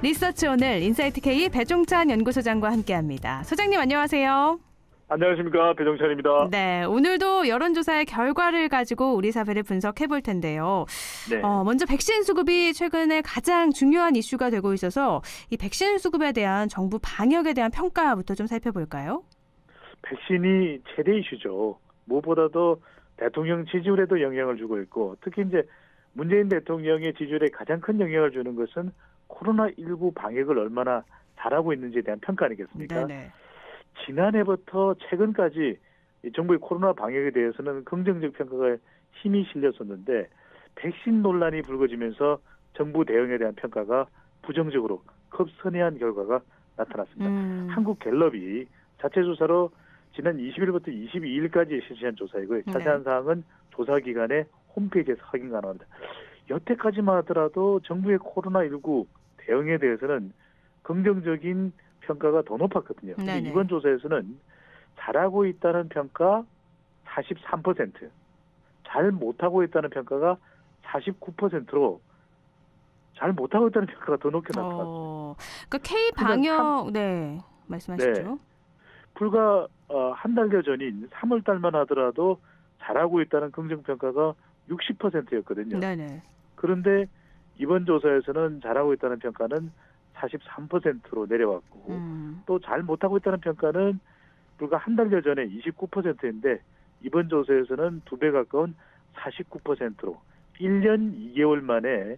리서치 오늘 인사이트K 배종찬 연구소장과 함께합니다. 소장님 안녕하세요. 안녕하십니까, 배종찬입니다. 네, 오늘도 여론조사의 결과를 가지고 우리 사회를 분석해 볼 텐데요. 네. 먼저 백신 수급이 최근에 가장 중요한 이슈가 되고 있어서 이 백신 수급에 대한 정부 방역에 대한 평가부터 좀 살펴볼까요? 백신이 최대 이슈죠. 무엇보다도 대통령 지지율에도 영향을 주고 있고, 특히 이제 문재인 대통령의 지지율에 가장 큰 영향을 주는 것은 코로나19 방역을 얼마나 잘하고 있는지에 대한 평가 아니겠습니까? 네네. 지난해부터 최근까지 이 정부의 코로나 방역에 대해서는 긍정적 평가가 힘이 실렸었는데, 백신 논란이 불거지면서 정부 대응에 대한 평가가 부정적으로 급선회한 결과가 나타났습니다. 한국갤럽이 자체 조사로 지난 20일부터 22일까지 실시한 조사이고요. 자세한 사항은 조사기관의 홈페이지에서 확인 가능합니다. 여태까지만 하더라도 정부의 코로나19 대응에 대해서는 긍정적인 평가가 더 높았거든요. 근데 이번 조사에서는 잘하고 있다는 평가 43%, 잘 못하고 있다는 평가가 49%로 잘 못하고 있다는 평가가 더 높게 나타났습니다. 그러니까 K-방역, 네, 말씀하시죠. 네. 불과 한 달여 전인 3월 달만 하더라도 잘하고 있다는 긍정평가가 60%였거든요. 네네. 그런데 이번 조사에서는 잘하고 있다는 평가는 43%로 내려왔고 또 잘 못하고 있다는 평가는 불과 한 달여 전에 29%인데 이번 조사에서는 2배 가까운 49%로 1년 2개월 만에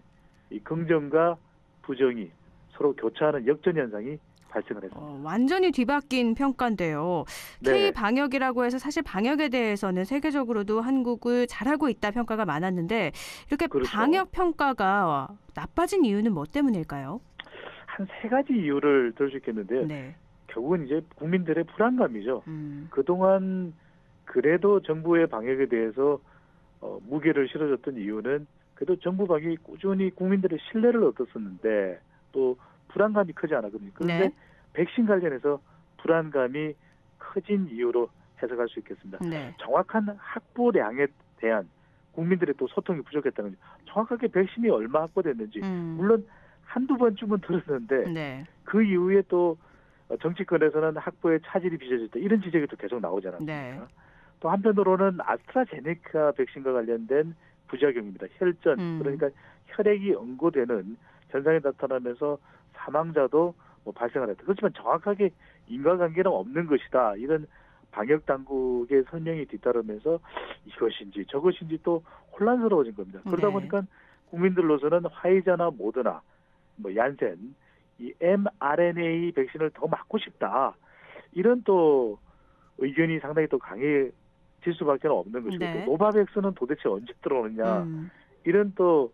이 긍정과 부정이 서로 교차하는 역전 현상이 발생을 했습니다. 완전히 뒤바뀐 평가인데요. 네. K-방역이라고 해서 사실 방역에 대해서는 세계적으로도 한국을 잘하고 있다 평가가 많았는데 이렇게 그렇죠. 방역 평가가 나빠진 이유는 뭐 때문일까요? 한 세 가지 이유를 들 수 있겠는데요. 네. 결국은 이제 국민들의 불안감이죠. 그동안 그래도 정부의 방역에 대해서 무게를 실어줬던 이유는 그래도 정부 방역이 꾸준히 국민들의 신뢰를 얻었었는데 또 불안감이 크지 않았거든요. 그런데 네. 백신 관련해서 불안감이 커진 이유로 해석할 수 있겠습니다. 네. 정확한 확보량에 대한 국민들의 또 소통이 부족했다는 거죠. 정확하게 백신이 얼마 확보됐는지 물론 한두 번쯤은 들었는데 네. 그 이후에 또 정치권에서는 확보에 차질이 빚어졌다 이런 지적이 또 계속 나오지 않았습니까? 네. 또 한편으로는 아스트라제네카 백신과 관련된 부작용입니다. 혈전 그러니까 혈액이 응고되는 현상이 나타나면서 사망자도 발생을 했다. 그렇지만 정확하게 인과관계는 없는 것이다. 이런 방역 당국의 설명이 뒤따르면서 이것인지 저것인지 또 혼란스러워진 겁니다. 그러다 보니까 국민들로서는 화이자나 모더나, 얀센, 이 mRNA 백신을 더 맞고 싶다. 이런 또 의견이 상당히 또 강해질 수밖에 없는 것이고 또 노바백스는 도대체 언제 들어오느냐. 이런 또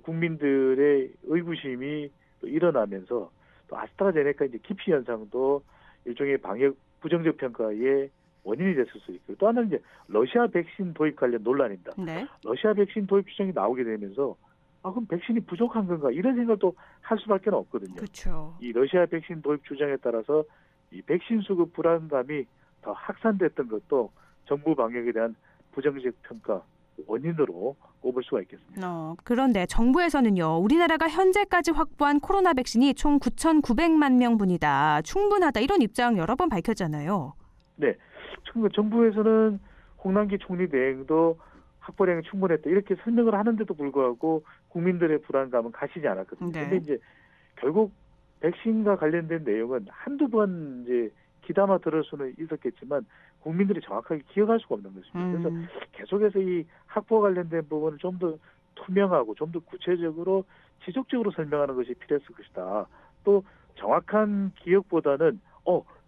국민들의 의구심이 또 일어나면서 또 아스트라제네카 이제 기피 현상도 일종의 방역 부정적 평가의 원인이 됐을 수 있고 또 하나는 이제 러시아 백신 도입 관련 논란입니다. 네. 러시아 백신 도입 규정이 나오게 되면서 그럼 백신이 부족한 건가 이런 생각도 할 수밖에 없거든요. 그렇죠. 이 러시아 백신 도입 주장에 따라서 이 백신 수급 불안감이 더 확산됐던 것도 정부 방역에 대한 부정적 평가 원인으로 꼽을 수가 있겠습니다. 그런데 정부에서는요. 우리나라가 현재까지 확보한 코로나 백신이 총 9,900만 명분이다. 충분하다. 이런 입장 여러 번 밝혔잖아요. 네. 정부에서는 홍남기 총리 대행도 확보량이 충분했다. 이렇게 설명을 하는데도 불구하고 국민들의 불안감은 가시지 않았거든요. 그런데 이제 결국 백신과 관련된 내용은 한두 번 이제 귀담아 들을 수는 있었겠지만 국민들이 정확하게 기억할 수가 없는 것입니다. 그래서 계속해서 이 확보 관련된 부분을 좀 더 투명하고 좀 더 구체적으로 지속적으로 설명하는 것이 필요했을 것이다. 또 정확한 기억보다는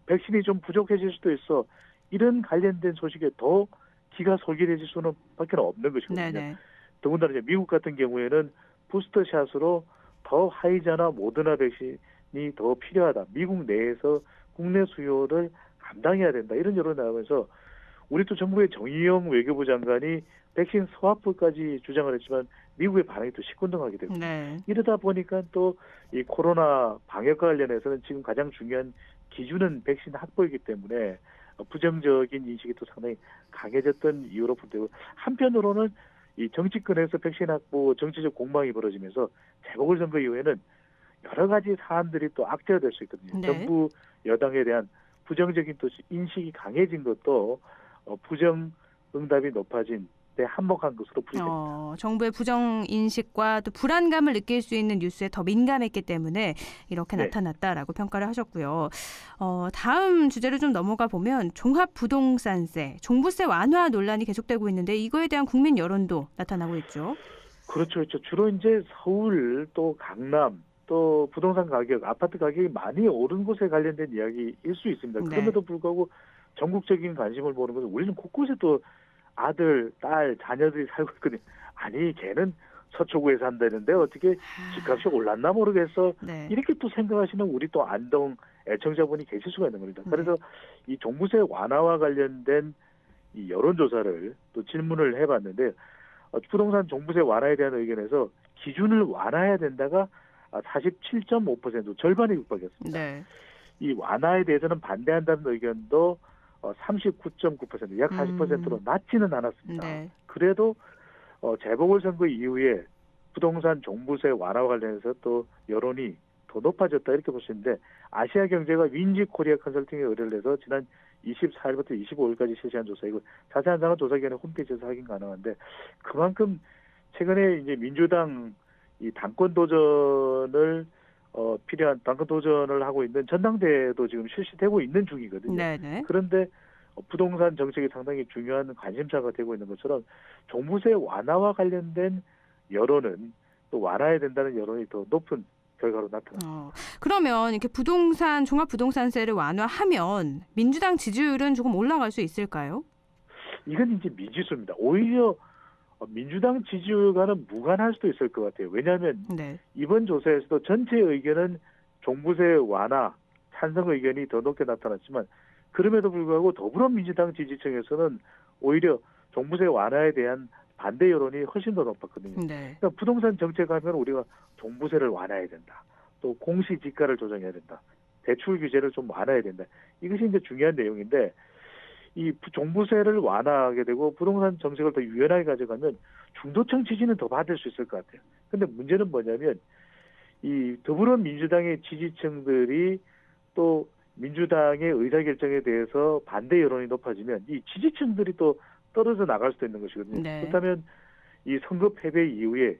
백신이 좀 부족해질 수도 있어. 이런 관련된 소식에 더 귀가 솔깃해질 수는 밖에 없는 것이거든요. 네네. 더군다나 이제 미국 같은 경우에는 부스터샷으로 더 화이자나 모더나 백신이 더 필요하다. 미국 내에서 국내 수요를 감당해야 된다. 이런 여론이 나오면서 우리 또 정부의 정의용 외교부 장관이 백신 소확보까지 주장을 했지만 미국의 반응이 또 시큰둥하게 되고 이러다 보니까 또 이 코로나 방역과 관련해서는 지금 가장 중요한 기준은 백신 확보이기 때문에 부정적인 인식이 또 상당히 강해졌던 이유로 보되고 한편으로는 이 정치권에서 백신 확보 정치적 공방이 벌어지면서 재보궐선거 이후에는 여러 가지 사안들이 또 악재가 될 수 있거든요. 네. 정부 여당에 대한 부정적인 또 인식이 강해진 것도 부정 응답이 높아진 데 한몫한 것으로 풀이됩니다. 정부의 부정 인식과 또 불안감을 느낄 수 있는 뉴스에 더 민감했기 때문에 이렇게 네. 나타났다라고 평가를 하셨고요. 다음 주제로 좀 넘어가 보면 종합부동산세, 종부세 완화 논란이 계속되고 있는데 이거에 대한 국민 여론도 나타나고 있죠. 그렇죠. 주로 이제 서울 또 강남 또 부동산 가격, 아파트 가격이 많이 오른 곳에 관련된 이야기일 수 있습니다. 네. 그럼에도 불구하고 전국적인 관심을 보는 것은 우리는 곳곳에 또 아들, 딸, 자녀들이 살고 있거든요. 아니 걔는 서초구에 산다는데 어떻게 집값이 올랐나 모르겠어. 네. 이렇게 또 생각하시는 우리 또 안동 애청자분이 계실 수가 있는 겁니다. 그래서 이 종부세 완화와 관련된 이 여론조사를 또 질문을 해봤는데 부동산 종부세 완화에 대한 의견에서 기준을 완화해야 된다가 47.5% 절반에 육박했습니다. 네. 이 완화에 대해서는 반대한다는 의견도 39.9%, 약 40%로 낮지는 않았습니다. 네. 그래도 재보궐선거 이후에 부동산 종부세 완화와 관련해서 또 여론이 더 높아졌다 이렇게 볼 수 있는데 아시아경제가 윈지코리아 컨설팅에 의뢰를 해서 지난 24일부터 25일까지 실시한 조사이고 자세한 사항은 조사기관의 홈페이지에서 확인 가능한데 그만큼 최근에 이제 민주당 이 당권 도전을 필요한 당권 도전을 하고 있는 전당대회도 지금 실시되고 있는 중이거든요. 네네. 그런데 부동산 정책이 상당히 중요한 관심사가 되고 있는 것처럼 종부세 완화와 관련된 여론은 또 완화해야 된다는 여론이 더 높은 결과로 나타납니다. 그러면 이렇게 종합부동산세를 완화하면 민주당 지지율은 조금 올라갈 수 있을까요? 이건 이제 미지수입니다. 오히려 민주당 지지율과는 무관할 수도 있을 것 같아요. 왜냐하면 네. 이번 조사에서도 전체 의견은 종부세 완화 찬성 의견이 더 높게 나타났지만 그럼에도 불구하고 더불어민주당 지지층에서는 오히려 종부세 완화에 대한 반대 여론이 훨씬 더 높았거든요. 네. 그러니까 부동산 정책하면 우리가 종부세를 완화해야 된다. 또 공시지가를 조정해야 된다. 대출 규제를 좀 완화해야 된다. 이것이 이제 중요한 내용인데 이 종부세를 완화하게 되고 부동산 정책을 더 유연하게 가져가면 중도층 지지는 더 받을 수 있을 것 같아요. 근데 문제는 뭐냐면 이 더불어민주당의 지지층들이 또 민주당의 의사결정에 대해서 반대 여론이 높아지면 이 지지층들이 또 떨어져 나갈 수도 있는 것이거든요. 네. 그렇다면 이 선거 패배 이후에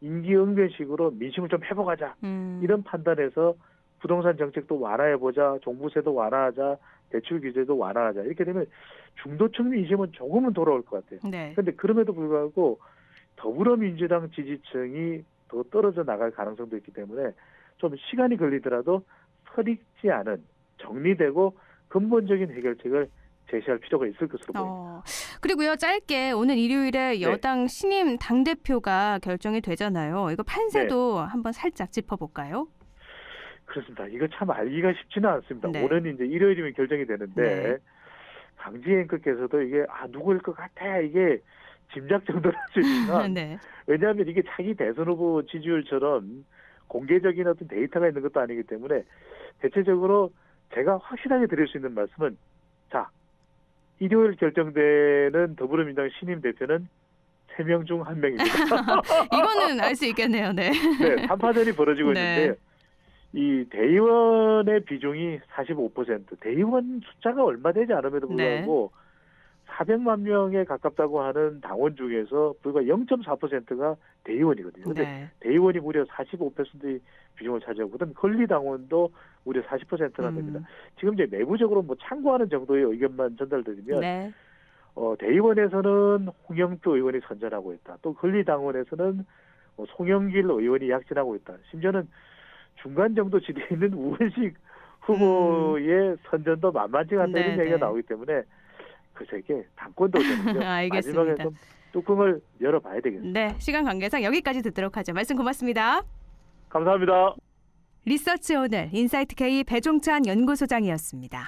임기응변식으로 민심을 좀 회복하자. 이런 판단에서 부동산 정책도 완화해보자. 종부세도 완화하자. 대출 규제도 완화하자. 이렇게 되면 중도층 민심은 조금은 돌아올 것 같아요. 네. 그런데 그럼에도 불구하고 더불어민주당 지지층이 더 떨어져 나갈 가능성도 있기 때문에 좀 시간이 걸리더라도 서립지 않은 정리되고 근본적인 해결책을 제시할 필요가 있을 것으로 보입니다. 그리고요, 짧게 오늘 일요일에 여당 신임 당대표가 결정이 되잖아요. 이거 판세도 한번 살짝 짚어볼까요? 그렇습니다. 이거 참 알기가 쉽지는 않습니다. 네. 오늘 이제 일요일이면 결정이 되는데 강지혜 앵커께서도 이게 누구일 것 같아 이게 짐작 정도는 할 수 있지만 네. 왜냐하면 이게 차기 대선 후보 지지율처럼 공개적인 어떤 데이터가 있는 것도 아니기 때문에 대체적으로 제가 확실하게 드릴 수 있는 말씀은 자 일요일 결정되는 더불어민주당 신임 대표는 3명 중 1명입니다. 이거는 알 수 있겠네요. 네. 네, 3파전이 벌어지고 있는데 이 대의원의 비중이 45%, 대의원 숫자가 얼마 되지 않음에도 불구하고 400만 명에 가깝다고 하는 당원 중에서 불과 0.4%가 대의원이거든요. 그런데 대의원이 무려 45%의 비중을 차지하고 그다음 권리당원도 무려 40%나 됩니다. 지금 이제 내부적으로 뭐 참고하는 정도의 의견만 전달드리면 대의원에서는 홍영표 의원이 선전하고 있다. 또 권리당원에서는 송영길 의원이 약진하고 있다. 심지어는 중간 정도 지대에 있는 우원식 후보의 선전도 만만치 않다 이런 얘기가 나오기 때문에 글쎄 이게 당권 도전이죠. 알겠습니다. 마지막에 좀 뚜껑을 열어봐야 되겠습니다. 네, 시간 관계상 여기까지 듣도록 하죠. 말씀 고맙습니다. 감사합니다. 리서치 오늘 인사이트 K 배종찬 연구소장이었습니다.